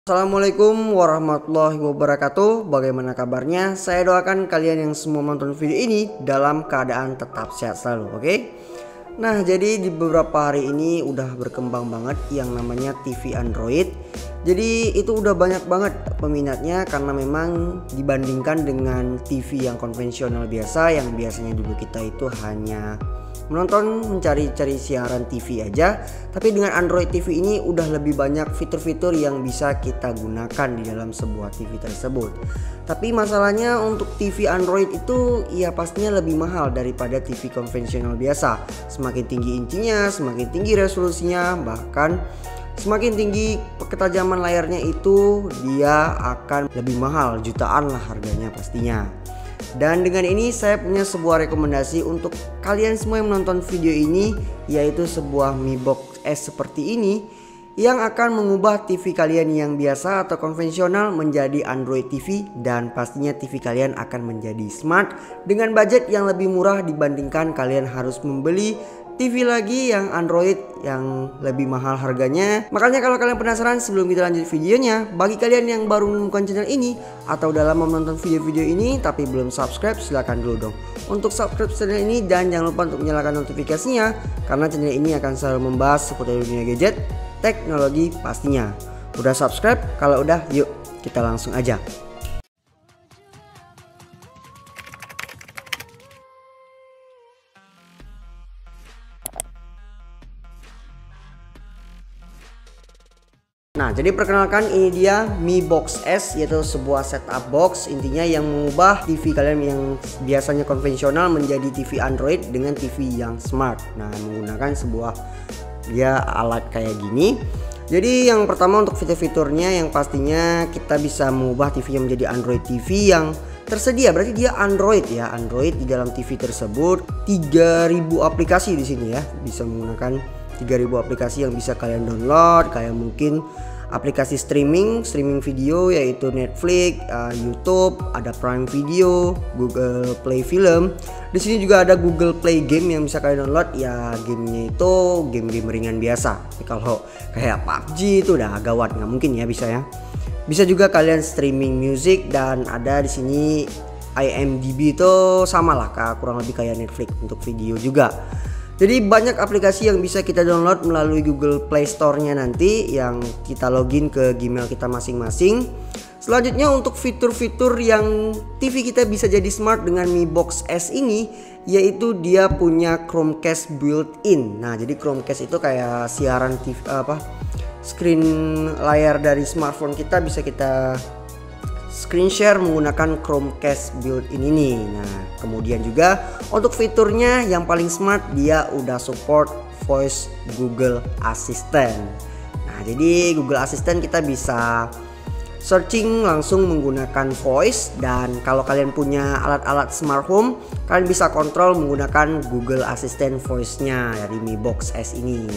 Assalamualaikum warahmatullahi wabarakatuh. Bagaimana kabarnya? Saya doakan kalian yang semua menonton video ini dalam keadaan tetap sehat selalu, oke? Nah, jadi di beberapa hari ini udah berkembang banget yang namanya TV Android. Jadi itu udah banyak banget peminatnya karena memang dibandingkan dengan TV yang konvensional biasa, yang biasanya dulu kita itu hanya menonton, mencari-cari siaran TV aja. Tapi dengan Android TV ini udah lebih banyak fitur-fitur yang bisa kita gunakan di dalam sebuah TV tersebut. Tapi masalahnya untuk TV Android itu ya pastinya lebih mahal daripada TV konvensional biasa. Semakin tinggi inchinya, semakin tinggi resolusinya, bahkan semakin tinggi ketajaman layarnya itu dia akan lebih mahal, jutaan lah harganya pastinya. Dan dengan ini saya punya sebuah rekomendasi untuk kalian semua yang menonton video ini, yaitu sebuah Mi Box S seperti ini yang akan mengubah TV kalian yang biasa atau konvensional menjadi Android TV, dan pastinya TV kalian akan menjadi smart dengan budget yang lebih murah dibandingkan kalian harus membeli TV lagi yang Android yang lebih mahal harganya. Makanya kalau kalian penasaran, sebelum kita lanjut videonya, bagi kalian yang baru menemukan channel ini atau udah lama menonton video-video ini tapi belum subscribe, silahkan dulu dong untuk subscribe channel ini, dan jangan lupa untuk menyalakan notifikasinya karena channel ini akan selalu membahas seputar dunia gadget, teknologi pastinya. Udah subscribe? Kalau udah, yuk kita langsung aja. Nah, jadi perkenalkan, ini dia Mi Box S, yaitu sebuah setup box intinya yang mengubah TV kalian yang biasanya konvensional menjadi TV Android dengan TV yang smart. Nah, menggunakan sebuah dia alat kayak gini. Jadi yang pertama untuk fitur-fiturnya yang pastinya kita bisa mengubah TV-nya menjadi Android TV yang tersedia. Berarti dia Android ya, Android di dalam TV tersebut 3000 aplikasi di sini ya. Bisa menggunakan 3000 aplikasi yang bisa kalian download, kayak mungkin aplikasi streaming video yaitu Netflix, YouTube, ada Prime Video, Google Play Film. Di sini juga ada Google Play Game yang bisa kalian download. Ya, gamenya itu game-game ringan biasa. Tapi kalau kayak PUBG itu udah gawat, nggak mungkin ya bisa ya. Bisa juga kalian streaming music, dan ada di sini IMDb itu sama lah, kurang lebih kayak Netflix untuk video juga. Jadi banyak aplikasi yang bisa kita download melalui Google Play Store-nya nanti yang kita login ke Gmail kita masing-masing. Selanjutnya untuk fitur-fitur yang TV kita bisa jadi smart dengan Mi Box S ini, yaitu dia punya Chromecast built-in. Nah, jadi Chromecast itu kayak siaran TV screen layar dari smartphone kita bisa kita screen share menggunakan Chromecast built-in ini. Nah, kemudian juga untuk fiturnya yang paling smart, dia udah support voice Google Assistant. Nah, jadi Google Assistant kita bisa searching langsung menggunakan voice, dan kalau kalian punya alat-alat smart home, kalian bisa kontrol menggunakan Google Assistant voice-nya dari Mi Box S ini.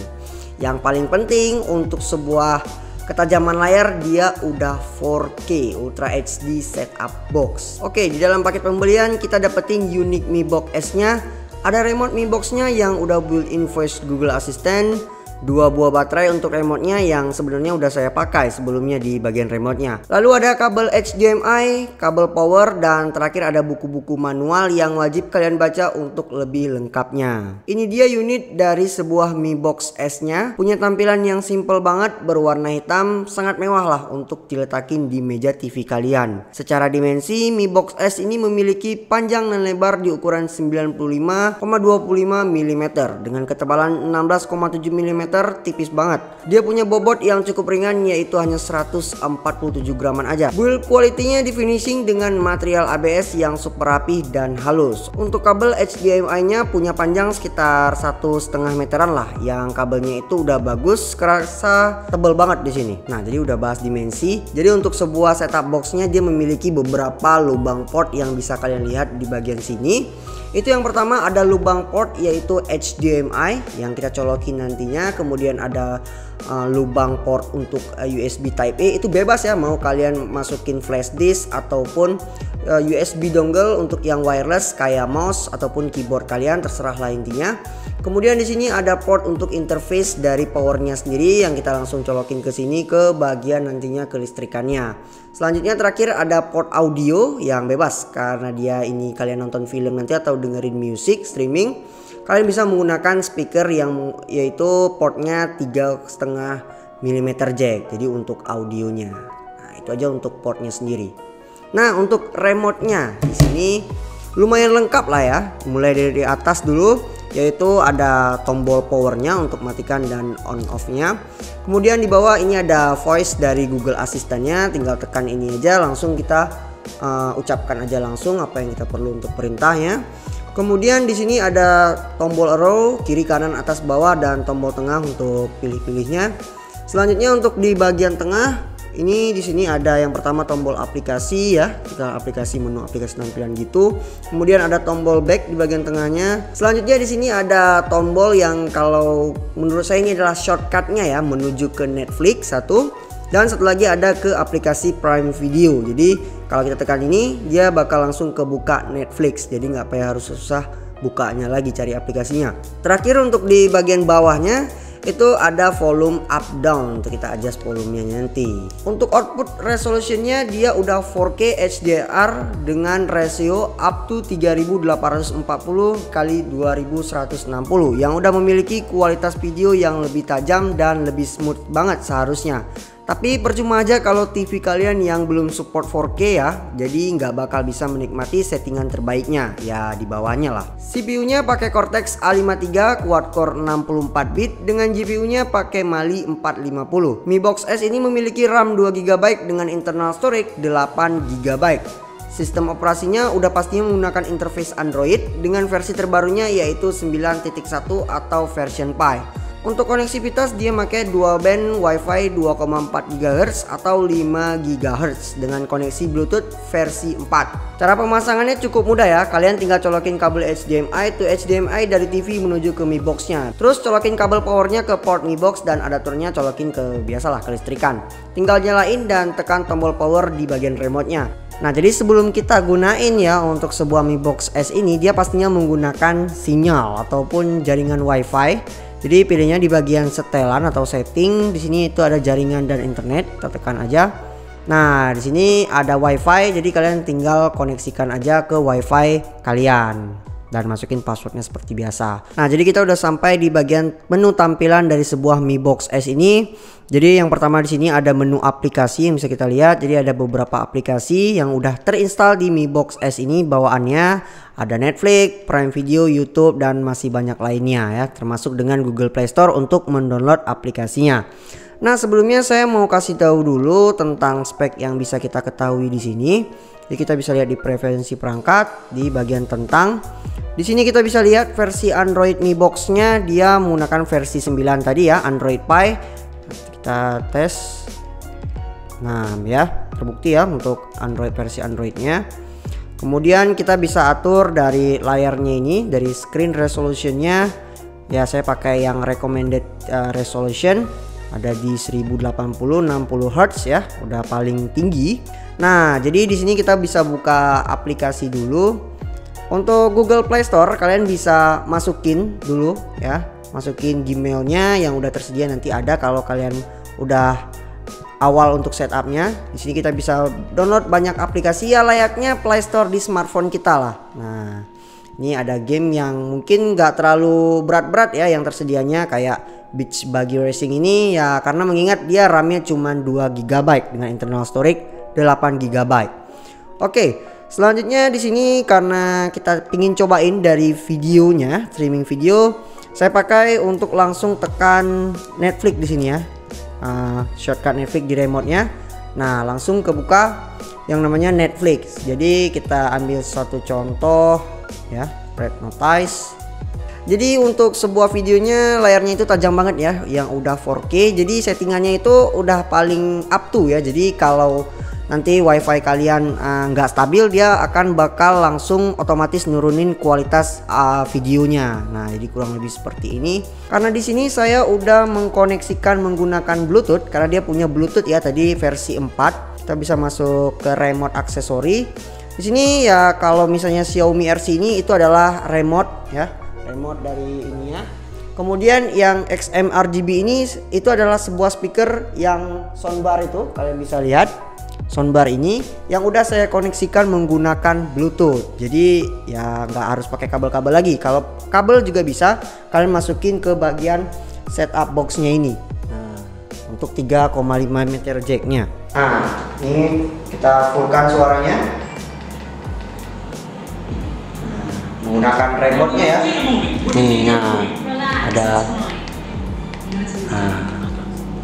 Yang paling penting untuk sebuah ketajaman layar, dia udah 4K Ultra HD setup box. Oke, di dalam paket pembelian kita dapetin unit Mi Box S-nya. Ada remote Mi Box-nya yang udah built-in voice Google Assistant, 2 buah baterai untuk remote-nya yang sebenarnya udah saya pakai sebelumnya di bagian remote-nya. Lalu ada kabel HDMI, kabel power, dan terakhir ada buku-buku manual yang wajib kalian baca untuk lebih lengkapnya. Ini dia unit dari sebuah Mi Box S-nya. Punya tampilan yang simple banget, berwarna hitam, sangat mewah lah untuk diletakin di meja TV kalian. Secara dimensi, Mi Box S ini memiliki panjang dan lebar di ukuran 95,25 mm dengan ketebalan 16,7 mm, tipis banget. Dia punya bobot yang cukup ringan, yaitu hanya 147 graman aja. Build quality-nya di finishing dengan material ABS yang super rapi dan halus. Untuk kabel HDMI-nya punya panjang sekitar 1,5 meteran lah, yang kabelnya itu udah bagus, kerasa tebel banget di sini. Nah, jadi udah bahas dimensi. Jadi untuk sebuah setup box-nya dia memiliki beberapa lubang port yang bisa kalian lihat di bagian sini. Itu yang pertama ada lubang port yaitu HDMI yang kita colokin nantinya. Kemudian ada lubang port untuk USB Type A, itu bebas ya, mau kalian masukin flash disk ataupun USB dongle untuk yang wireless kayak mouse ataupun keyboard kalian, terserah lah intinya. Kemudian di sini ada port untuk interface dari powernya sendiri yang kita langsung colokin ke sini ke bagian nantinya kelistrikannya. Selanjutnya terakhir ada port audio yang bebas karena dia ini kalian nonton film nanti atau dengerin musik streaming. Kalian bisa menggunakan speaker yang yaitu portnya 3,5 mm jack. Jadi untuk audionya. Nah, itu aja untuk portnya sendiri. Nah, untuk remote-nya di sini lumayan lengkap lah ya. Mulai dari atas dulu, yaitu ada tombol powernya untuk matikan dan on off-nya. Kemudian di bawah ini ada voice dari Google Assistant-nya. Tinggal tekan ini aja, langsung kita ucapkan aja langsung apa yang kita perlu untuk perintahnya. Kemudian di sini ada tombol arrow kiri, kanan, atas, bawah, dan tombol tengah untuk pilih-pilihnya. Selanjutnya untuk di bagian tengah ini di sini ada yang pertama tombol aplikasi ya, kita aplikasi menu aplikasi tampilan gitu. Kemudian ada tombol back di bagian tengahnya. Selanjutnya di sini ada tombol yang kalau menurut saya ini adalah shortcutnya ya, menuju ke Netflix satu. Dan satu lagi ada ke aplikasi Prime Video. Jadi kalau kita tekan ini dia bakal langsung kebuka Netflix. Jadi nggak payah harus susah bukanya lagi cari aplikasinya. Terakhir untuk di bagian bawahnya itu ada volume up down untuk kita adjust volumenya nanti. Untuk output resolutionnya dia udah 4K HDR dengan rasio up to 3840 x 2160 yang udah memiliki kualitas video yang lebih tajam dan lebih smooth banget seharusnya. Tapi percuma aja kalau TV kalian yang belum support 4K ya, jadi nggak bakal bisa menikmati settingan terbaiknya ya di bawahnya lah. CPU-nya pakai Cortex A53 quad-core 64 bit dengan GPU-nya pakai Mali 450. Mi Box S ini memiliki RAM 2GB dengan internal storage 8GB. Sistem operasinya udah pastinya menggunakan interface Android dengan versi terbarunya yaitu 9.1 atau version Pi. Untuk konektivitas dia pakai dual band Wi-Fi 2,4 GHz atau 5 GHz dengan koneksi Bluetooth versi 4. Cara pemasangannya cukup mudah ya. Kalian tinggal colokin kabel HDMI to HDMI dari TV menuju ke Mi Box-nya. Terus colokin kabel powernya ke port Mi Box dan adaptornya colokin ke biasalah kelistrikan. Tinggal nyalain dan tekan tombol power di bagian remote-nya. Nah, jadi sebelum kita gunain ya untuk sebuah Mi Box S ini, dia pastinya menggunakan sinyal ataupun jaringan Wi-Fi. Jadi pilihnya di bagian setelan atau setting. Di sini itu ada jaringan dan internet. Kita tekan aja. Nah, di sini ada Wi-Fi. Jadi kalian tinggal koneksikan aja ke Wi-Fi kalian dan masukin passwordnya seperti biasa. Nah, jadi kita udah sampai di bagian menu tampilan dari sebuah Mi Box S ini. Jadi yang pertama di sini ada menu aplikasi yang bisa kita lihat. Jadi ada beberapa aplikasi yang udah terinstall di Mi Box S ini bawaannya. Ada Netflix, Prime Video, YouTube, dan masih banyak lainnya ya, termasuk dengan Google Play Store untuk mendownload aplikasinya. Nah, sebelumnya saya mau kasih tahu dulu tentang spek yang bisa kita ketahui di sini. Jadi kita bisa lihat di preferensi perangkat di bagian tentang. Di sini kita bisa lihat versi Android Mi Box-nya dia menggunakan versi 9 tadi ya, Android Pie. Kita tes. Nah, ya, terbukti ya untuk Android versi Android-nya. Kemudian kita bisa atur dari layarnya ini, dari screen resolutionnya. Ya, saya pakai yang recommended resolution. Ada di 1080 60 Hz ya, udah paling tinggi. Nah, jadi di sini kita bisa buka aplikasi dulu. Untuk Google Play Store kalian bisa masukin dulu ya, masukin Gmailnya yang udah tersedia nanti ada kalau kalian udah awal untuk setupnya. Di sini kita bisa download banyak aplikasi ya layaknya Play Store di smartphone kita lah. Nah, ini ada game yang mungkin nggak terlalu berat-berat ya yang tersedianya kayak Beach Buggy Racing ini ya, karena mengingat dia RAM-nya cuma 2 GB dengan internal storage 8 GB. Oke, selanjutnya di sini karena kita pingin cobain dari videonya, streaming video, saya pakai untuk langsung tekan Netflix di sini ya. Shortcut Netflix di remote-nya. Nah, langsung kebuka yang namanya Netflix. Jadi kita ambil satu contoh ya, Red Notice. Jadi untuk sebuah videonya layarnya itu tajam banget ya, yang udah 4K. Jadi settingannya itu udah paling up to ya. Jadi kalau nanti wifi kalian nggak stabil, dia akan bakal langsung otomatis nurunin kualitas videonya. Nah, jadi kurang lebih seperti ini. Karena di sini saya udah mengkoneksikan menggunakan Bluetooth, karena dia punya Bluetooth ya tadi versi 4. Kita bisa masuk ke remote aksesori. Di sini ya kalau misalnya Xiaomi RC ini itu adalah remote ya, remote dari ini ya. Kemudian yang XM-RGB ini itu adalah sebuah speaker yang soundbar, itu kalian bisa lihat soundbar ini yang udah saya koneksikan menggunakan Bluetooth. Jadi ya nggak harus pakai kabel-kabel lagi. Kalau kabel juga bisa kalian masukin ke bagian setup boxnya ini. Nah, untuk 3,5 meter jacknya. Nah, ini kita fullkan suaranya. Nah, menggunakan remote-nya ya. Nih, nah ada. Nah,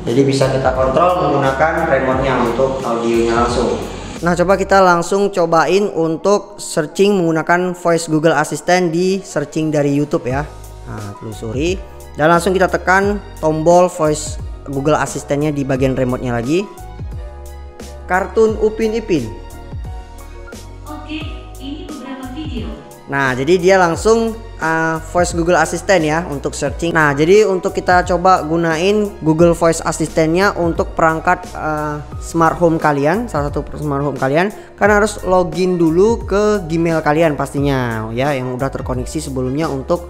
jadi bisa kita kontrol menggunakan remote-nya untuk audionya langsung. Nah, coba kita langsung cobain untuk searching menggunakan voice Google Assistant di searching dari YouTube ya. Nah, telusuri dan langsung kita tekan tombol voice Google Assistant-nya di bagian remote-nya lagi. Kartun Upin Ipin. Oke, ini beberapa video. Nah, jadi dia langsung voice Google Assistant ya untuk searching. Nah, jadi untuk kita coba gunain Google Voice Assistant-nya untuk perangkat smart home kalian, salah satu smart home kalian, kan harus login dulu ke Gmail kalian pastinya ya, yang udah terkoneksi sebelumnya untuk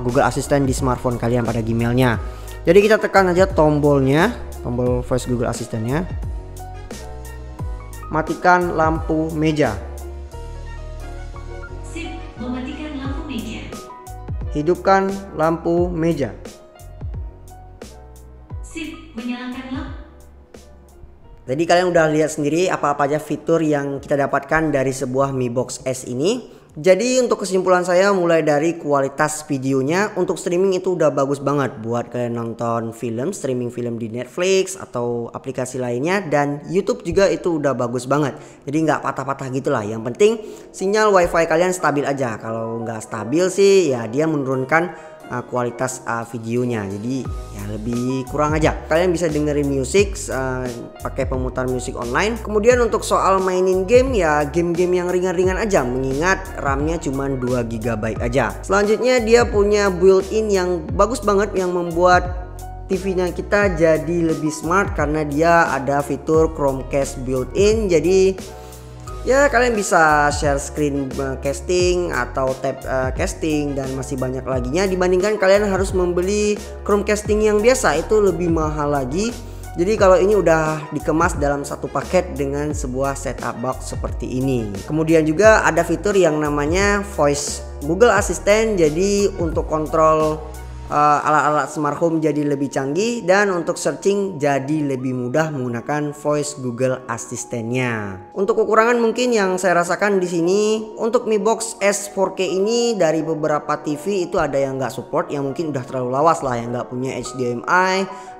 Google Assistant di smartphone kalian pada Gmailnya. Jadi kita tekan aja tombolnya, tombol voice Google Assistant-nya. Matikan lampu meja. Mematikan lampu meja. Hidupkan lampu meja. Sip, menyalakan lampu. Jadi kalian udah lihat sendiri apa-apa aja fitur yang kita dapatkan dari sebuah Mi Box S ini. Jadi untuk kesimpulan saya, mulai dari kualitas videonya, untuk streaming itu udah bagus banget buat kalian nonton film, streaming film di Netflix atau aplikasi lainnya, dan YouTube juga itu udah bagus banget. Jadi nggak patah-patah gitulah. Yang penting sinyal WiFi kalian stabil aja. Kalau nggak stabil sih ya dia menurunkan kualitas videonya, jadi ya lebih kurang aja. Kalian bisa dengerin musik pakai pemutar musik online. Kemudian untuk soal mainin game ya, game-game yang ringan-ringan aja, mengingat RAM-nya cuma 2 GB aja. Selanjutnya dia punya built-in yang bagus banget yang membuat TV-nya kita jadi lebih smart karena dia ada fitur Chromecast built-in. Jadi ya kalian bisa share screen casting atau tab casting dan masih banyak laginya, dibandingkan kalian harus membeli Chromecasting yang biasa, itu lebih mahal lagi. Jadi kalau ini udah dikemas dalam satu paket dengan sebuah setup box seperti ini. Kemudian juga ada fitur yang namanya voice Google Assistant, jadi untuk kontrol alat-alat smart home jadi lebih canggih, dan untuk searching jadi lebih mudah menggunakan voice Google Assistant-nya. Untuk kekurangan mungkin yang saya rasakan di sini, untuk Mi Box S 4K ini dari beberapa TV itu ada yang nggak support, yang mungkin udah terlalu lawas lah, yang nggak punya HDMI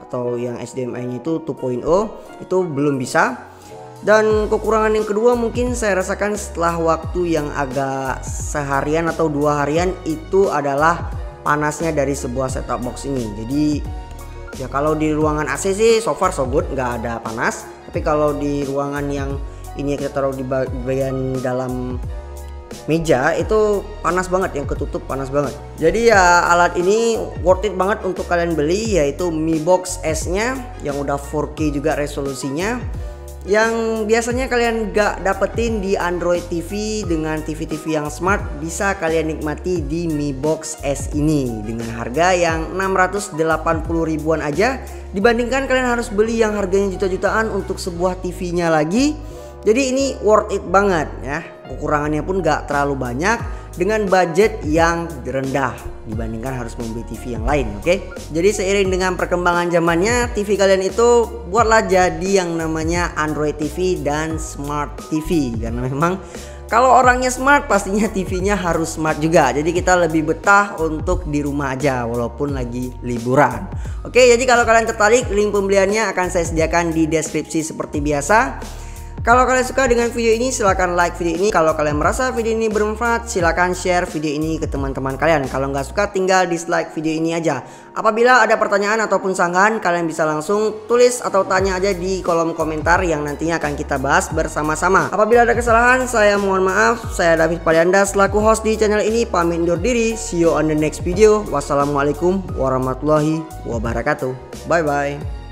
atau yang HDMI-nya itu 2.0 itu belum bisa. Dan kekurangan yang kedua mungkin saya rasakan setelah waktu yang agak seharian atau 2 harian itu adalah panasnya dari sebuah setup box ini. Jadi ya kalau di ruangan AC sih so far so good, nggak ada panas. Tapi kalau di ruangan yang ini kita taruh di bagian dalam meja itu panas banget, yang ketutup panas banget. Jadi ya alat ini worth it banget untuk kalian beli, yaitu Mi Box S-nya yang udah 4K juga resolusinya, yang biasanya kalian gak dapetin di Android TV. Dengan TV-TV yang smart bisa kalian nikmati di Mi Box S ini dengan harga yang 680 ribuan aja, dibandingkan kalian harus beli yang harganya juta-jutaan untuk sebuah TV-nya lagi. Jadi ini worth it banget ya. Kekurangannya pun gak terlalu banyak dengan budget yang rendah dibandingkan harus membeli TV yang lain, oke? Jadi seiring dengan perkembangan zamannya, TV kalian itu buatlah jadi yang namanya Android TV dan Smart TV, karena memang kalau orangnya smart pastinya TV-nya harus smart juga. Jadi kita lebih betah untuk di rumah aja walaupun lagi liburan. Oke, jadi kalau kalian tertarik, link pembeliannya akan saya sediakan di deskripsi seperti biasa. Kalau kalian suka dengan video ini, silahkan like video ini. Kalau kalian merasa video ini bermanfaat, silahkan share video ini ke teman-teman kalian. Kalau nggak suka, tinggal dislike video ini aja. Apabila ada pertanyaan ataupun sanggahan, kalian bisa langsung tulis atau tanya aja di kolom komentar yang nantinya akan kita bahas bersama-sama. Apabila ada kesalahan, saya mohon maaf. Saya David Palianda selaku host di channel ini pamit undur diri. See you on the next video. Wassalamualaikum warahmatullahi wabarakatuh. Bye bye.